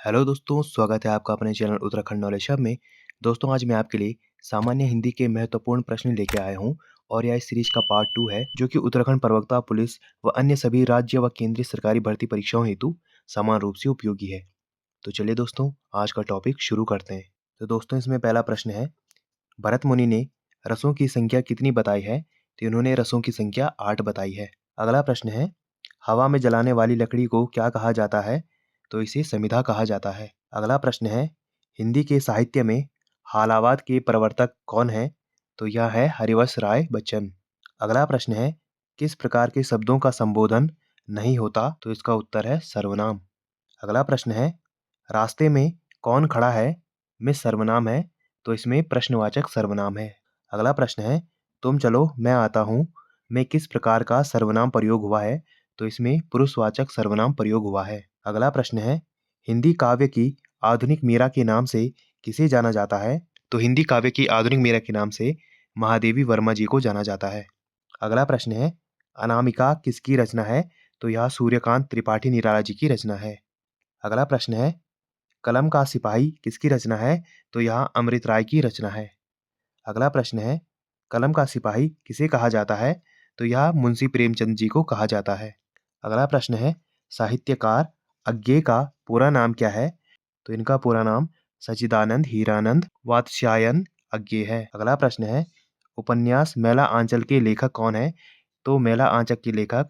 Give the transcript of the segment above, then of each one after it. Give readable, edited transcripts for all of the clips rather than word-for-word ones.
Hello दोस्तों, स्वागत है आपका अपने चैनल उत्तराखंड नॉलेज हब में। दोस्तों, आज मैं आपके लिए सामान्य हिंदी के महत्वपूर्ण प्रश्न लेके आया हूँ और यह इस सीरीज का पार्ट 2 है, जो कि उत्तराखंड प्रवक्ता पुलिस व अन्य सभी राज्य व केंद्रीय सरकारी भर्ती परीक्षाओं हेतु समान रूप से उपयोगी है। तो चलिए दोस्तों, आज का टॉपिक शुरू करते हैं। तो दोस्तों, इसमें पहला प्रश्न है, भरत मुनि ने रसों की संख्या कितनी बताई है? तो इन्होंने रसों की संख्या 8 बताई है। अगला प्रश्न है, हवा में जलाने वाली लकड़ी को क्या कहा जाता है? तो इसे समिधा कहा जाता है। अगला प्रश्न है, हिंदी के साहित्य में हालावाद के प्रवर्तक कौन है? तो यह है हरिवंश राय बच्चन। अगला प्रश्न है, किस प्रकार के शब्दों का संबोधन नहीं होता? तो इसका उत्तर है सर्वनाम। अगला प्रश्न है, रास्ते में कौन खड़ा है में सर्वनाम है, तो इसमें प्रश्नवाचक सर्वनाम है। अगला प्रश्न है, तुम चलो मैं आता हूँ में किस प्रकार का सर्वनाम प्रयोग हुआ है? तो इसमें पुरुषवाचक सर्वनाम प्रयोग हुआ है। अगला प्रश्न है, हिंदी काव्य की आधुनिक मीरा के नाम से किसे जाना जाता है? तो हिंदी काव्य की आधुनिक मीरा के नाम से महादेवी वर्मा जी को जाना जाता है। अगला प्रश्न है, अनामिका किसकी रचना है? तो यह सूर्यकांत त्रिपाठी निराला जी की रचना है। अगला प्रश्न है, कलम का सिपाही किसकी रचना है? तो यह अमृत राय की रचना है। अगला प्रश्न है, कलम का सिपाही किसे कहा जाता है? तो यह मुंशी प्रेमचंद जी को कहा जाता है। अगला प्रश्न है, साहित्यकार अज्ञे का पूरा नाम क्या है? तो इनका पूरा नाम सच्चिदानंद हीरानंद वात्स्यायन अज्ञे है। अगला प्रश्न है, उपन्यास मेला आंचल के लेखक कौन है? तो मेला आंचल के लेखक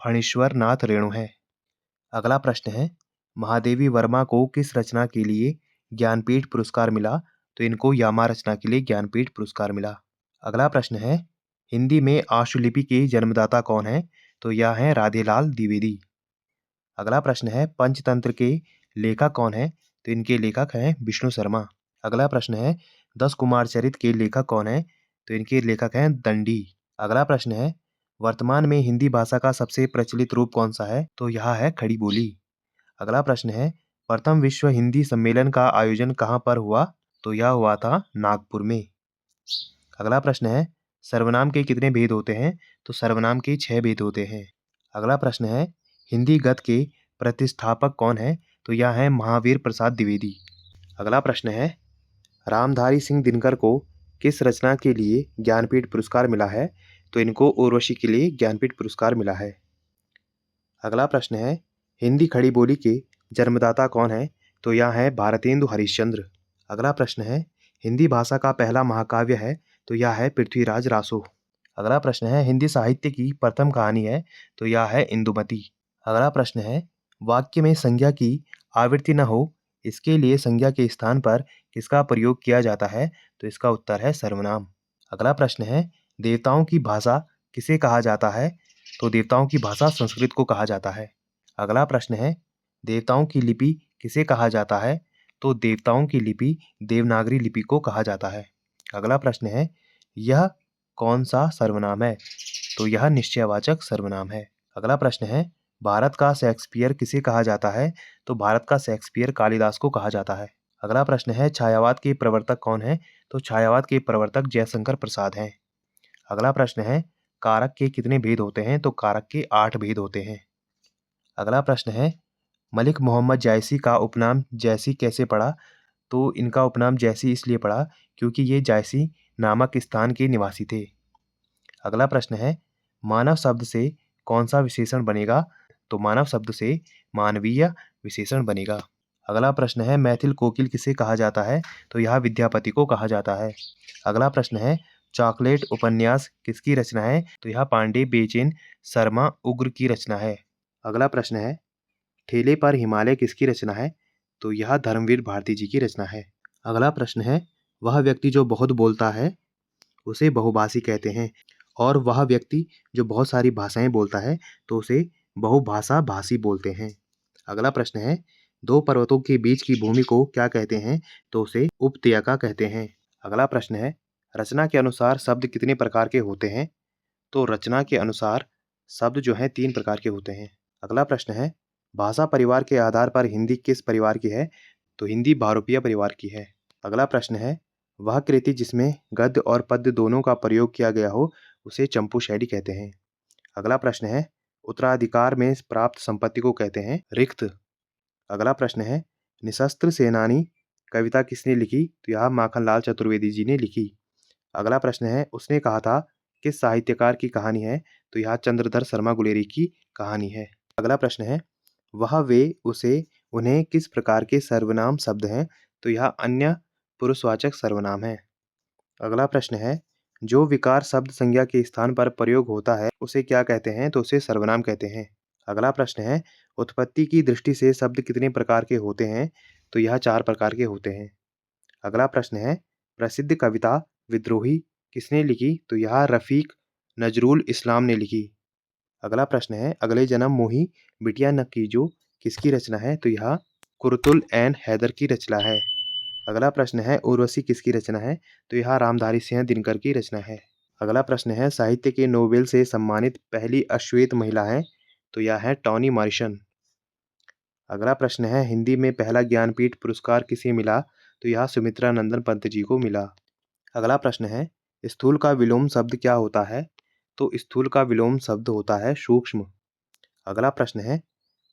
फणीश्वर नाथ रेणु है। अगला प्रश्न है, महादेवी वर्मा को किस रचना के लिए ज्ञानपीठ पुरस्कार मिला? तो इनको यामा रचना के लिए ज्ञानपीठ पुरस्कार मिला। अगला प्रश्न है, हिंदी में आशुलिपि के जन्मदाता कौन है? तो यह है राधेलाल द्विवेदी। अगला प्रश्न है, पंचतंत्र के लेखक कौन है? तो इनके लेखक हैं विष्णु शर्मा। अगला प्रश्न है, 10 कुमार चरित के लेखक कौन है? तो इनके लेखक हैं दंडी। अगला प्रश्न है, वर्तमान में हिंदी भाषा का सबसे प्रचलित रूप कौन सा है? तो यह है खड़ी बोली। अगला प्रश्न है, प्रथम विश्व हिंदी सम्मेलन का आयोजन कहाँ पर हुआ? तो यह हुआ था नागपुर में। अगला प्रश्न है, सर्वनाम के कितने भेद होते हैं? तो सर्वनाम के 6 भेद होते हैं। अगला प्रश्न है, हिंदी गद्य के प्रतिष्ठापक कौन है? तो यह है महावीर प्रसाद द्विवेदी। अगला प्रश्न है, रामधारी सिंह दिनकर को किस रचना के लिए ज्ञानपीठ पुरस्कार मिला है? तो इनको उर्वशी के लिए ज्ञानपीठ पुरस्कार मिला है। अगला प्रश्न है, हिंदी खड़ी बोली के जन्मदाता कौन है? तो यह है भारतेंदु हरिश्चंद्र। अगला प्रश्न है, हिंदी भाषा का पहला महाकाव्य है? तो यह है पृथ्वीराज रासो। अगला प्रश्न है, हिंदी साहित्य की प्रथम कहानी है? तो यह है इंदुमती। अगला प्रश्न है, वाक्य में संज्ञा की आवृत्ति न हो इसके लिए संज्ञा के स्थान पर किसका प्रयोग किया जाता है? तो इसका उत्तर है सर्वनाम। अगला प्रश्न है, देवताओं की भाषा किसे कहा जाता है? तो देवताओं की भाषा संस्कृत को कहा जाता है। अगला प्रश्न है, देवताओं की लिपि किसे कहा जाता है? तो देवताओं की लिपि देवनागरी लिपि को कहा जाता है। अगला प्रश्न है, यह कौन सा सर्वनाम है? तो यह निश्चयवाचक सर्वनाम है। अगला प्रश्न है, भारत का शेक्सपियर किसे कहा जाता है? तो भारत का शेक्सपियर कालिदास को कहा जाता है। अगला प्रश्न है, छायावाद के प्रवर्तक कौन है? तो छायावाद के प्रवर्तक जयशंकर प्रसाद हैं। अगला प्रश्न है, कारक के कितने भेद होते हैं? तो कारक के 8 भेद होते हैं। अगला प्रश्न है, मलिक मोहम्मद जायसी का उपनाम जैसी कैसे पड़ा? तो इनका उपनाम जैसी इसलिए पड़ा क्योंकि ये जायसी नामक स्थान के निवासी थे। अगला प्रश्न है, मानव शब्द से कौन सा विशेषण बनेगा? तो मानव शब्द से मानवीय विशेषण बनेगा। अगला प्रश्न है, मैथिल कोकिल किसे कहा जाता है? तो यह विद्यापति को कहा जाता है। अगला प्रश्न है, चॉकलेट उपन्यास किसकी रचना है? तो यह पांडे बेचैन शर्मा उग्र की रचना है। अगला प्रश्न है, ठेले पर हिमालय किसकी रचना है? तो यह धर्मवीर भारती जी की रचना है। अगला प्रश्न है, वह व्यक्ति जो बहुत बोलता है उसे बहुभाषी कहते हैं और वह व्यक्ति जो बहुत सारी भाषाएं बोलता है तो उसे बहुभाषा भाषी बोलते हैं। अगला प्रश्न है, दो पर्वतों के बीच की भूमि को क्या कहते हैं? तो उसे उपत्यका कहते हैं। अगला प्रश्न है, रचना के अनुसार शब्द कितने प्रकार के होते हैं? तो रचना के अनुसार शब्द जो हैं 3 प्रकार के होते हैं। अगला प्रश्न है, भाषा परिवार के आधार पर हिंदी किस परिवार की है? तो हिंदी बहुरूपीय परिवार की है। अगला प्रश्न है, वह कृति जिसमें गद्य और पद्य दोनों का प्रयोग किया गया हो उसे चंपू शैली कहते हैं। अगला प्रश्न है, उत्तराधिकार में प्राप्त संपत्ति को कहते हैं रिक्त। अगला प्रश्न है, निशस्त्र सेनानी कविता किसने लिखी? तो यह माखनलाल चतुर्वेदी जी ने लिखी। अगला प्रश्न है, उसने कहा था किस साहित्यकार की कहानी है? तो यह चंद्रधर शर्मा गुलेरी की कहानी है। अगला प्रश्न है, वह, वे, उसे, उन्हें किस प्रकार के सर्वनाम शब्द हैं? तो यह अन्य पुरुषवाचक सर्वनाम है। अगला प्रश्न है, जो विकार शब्द संज्ञा के स्थान पर प्रयोग होता है उसे क्या कहते हैं? तो उसे सर्वनाम कहते हैं। अगला प्रश्न है, उत्पत्ति की दृष्टि से शब्द कितने प्रकार के होते हैं? तो यह 4 प्रकार के होते हैं। अगला प्रश्न है, प्रसिद्ध कविता विद्रोही किसने लिखी? तो यह रफीक नजरुल इस्लाम ने लिखी। अगला प्रश्न है, अगले जन्म मोही बिटिया न कीजो किसकी रचना है? तो यह कुरतुल एन हैदर की रचना है। अगला प्रश्न है, उर्वशी किसकी रचना है? तो यह रामधारी सिंह दिनकर की रचना है। अगला प्रश्न है, साहित्य के नोबेल से सम्मानित पहली अश्वेत महिला है? तो यह है टॉनी मॉरिसन। अगला प्रश्न है, हिंदी में पहला ज्ञानपीठ पुरस्कार किसे मिला? तो यह सुमित्रा नंदन पंत जी को मिला। अगला प्रश्न है, स्थूल का विलोम शब्द क्या होता है? तो स्थूल का विलोम शब्द होता है सूक्ष्म। अगला प्रश्न है,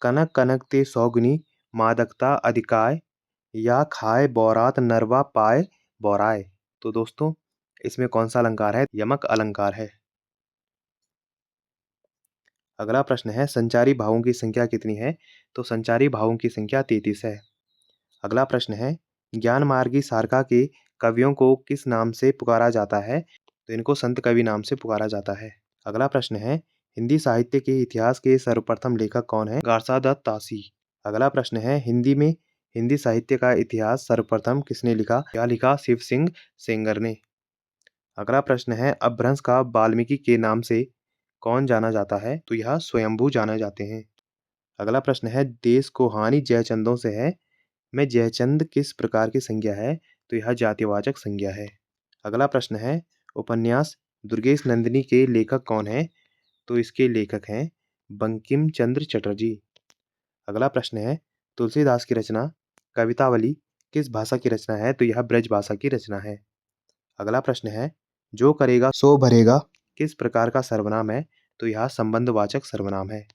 कनक कनक ते सौगुनी मादकता अधिकाय या खाए बौरात नरवा पाए बौराए। तो दोस्तों इसमें कौन सा अलंकार है? यमक अलंकार है। अगला प्रश्न है, संचारी भावों की संख्या कितनी है? तो संचारी भावों की संख्या 33 है। अगला प्रश्न है, ज्ञान मार्गी सारका के कवियों को किस नाम से पुकारा जाता है? तो इनको संत कवि नाम से पुकारा जाता है। अगला प्रश्न है, हिंदी साहित्य के इतिहास के सर्वप्रथम लेखक कौन है? गारसा दत्त तासी। अगला प्रश्न है, हिंदी में हिंदी साहित्य का इतिहास सर्वप्रथम किसने लिखा? यह लिखा शिव सिंह सेंगर ने। अगला प्रश्न है, अपभ्रंश का वाल्मीकि के नाम से कौन जाना जाता है? तो यह स्वयंभू जाने जाते हैं। अगला प्रश्न है, देश को हानि जयचंदों से है में जयचंद किस प्रकार की संज्ञा है? तो यह जातिवाचक संज्ञा है। अगला प्रश्न है, उपन्यास दुर्गेश नंदिनी के लेखक कौन हैं? तो इसके लेखक हैं बंकिम चंद्र चटर्जी। अगला प्रश्न है, तुलसीदास की रचना कवितावली किस भाषा की रचना है? तो यह ब्रज भाषा की रचना है। अगला प्रश्न है, जो करेगा सो भरेगा किस प्रकार का सर्वनाम है? तो यह संबंधवाचक सर्वनाम है।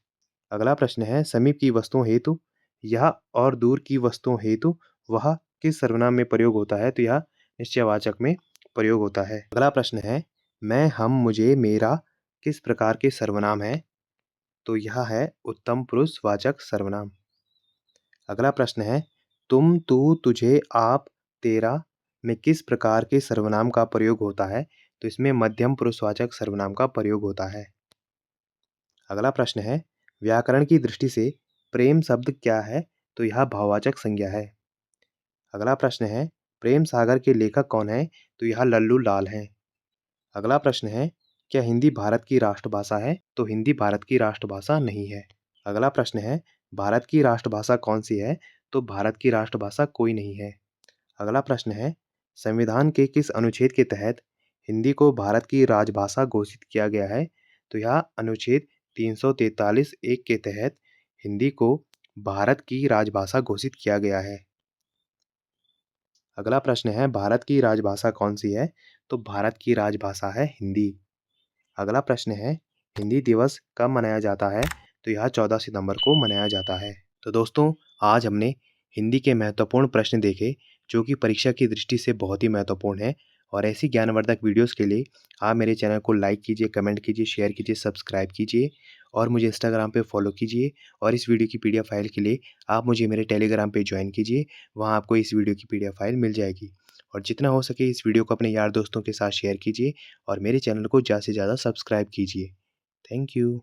अगला प्रश्न है, समीप की वस्तुओं हेतु यह और दूर की वस्तुओं हेतु वह किस सर्वनाम में प्रयोग होता है? तो यह निश्चयवाचक में प्रयोग होता है। अगला प्रश्न है, मैं, हम, मुझे, मेरा किस प्रकार के सर्वनाम है? तो यह है उत्तम पुरुषवाचक सर्वनाम। अगला प्रश्न है, तुम, तू, तुझे, आप, तेरा में किस प्रकार के सर्वनाम का प्रयोग होता है? तो इसमें मध्यम पुरुषवाचक सर्वनाम का प्रयोग होता है। अगला प्रश्न है, व्याकरण की दृष्टि से प्रेम शब्द क्या है? तो यह भाववाचक संज्ञा है। अगला प्रश्न है, प्रेम सागर के लेखक कौन है? तो यह लल्लू लाल हैं। अगला प्रश्न है, क्या हिंदी भारत की राष्ट्रभाषा है? तो हिंदी भारत की राष्ट्रभाषा नहीं है। अगला प्रश्न है, भारत की राष्ट्रभाषा कौन सी है? तो भारत की राष्ट्रभाषा कोई नहीं है। अगला प्रश्न है, संविधान के किस अनुच्छेद के तहत हिंदी को भारत की राजभाषा घोषित किया गया है? तो यह अनुच्छेद 343(1) के तहत हिंदी को भारत की राजभाषा घोषित किया गया है। अगला प्रश्न है, भारत की राजभाषा कौन सी है? तो भारत की राजभाषा है हिंदी। अगला प्रश्न है, हिंदी दिवस कब मनाया जाता है? तो यह 14 सितंबर को मनाया जाता है। तो दोस्तों आज हमने हिंदी के महत्वपूर्ण प्रश्न देखे जो कि परीक्षा की दृष्टि से बहुत ही महत्वपूर्ण है और ऐसी ज्ञानवर्धक वीडियोस के लिए आप मेरे चैनल को लाइक कीजिए, कमेंट कीजिए, शेयर कीजिए, सब्सक्राइब कीजिए और मुझे इंस्टाग्राम पे फॉलो कीजिए और इस वीडियो की पीडीएफ फाइल के लिए आप मुझे मेरे टेलीग्राम पे ज्वाइन कीजिए। वहाँ आपको इस वीडियो की पीडीएफ फाइल मिल जाएगी और जितना हो सके इस वीडियो को अपने यार दोस्तों के साथ शेयर कीजिए और मेरे चैनल को ज़्यादा से ज़्यादा सब्सक्राइब कीजिए। Thank you.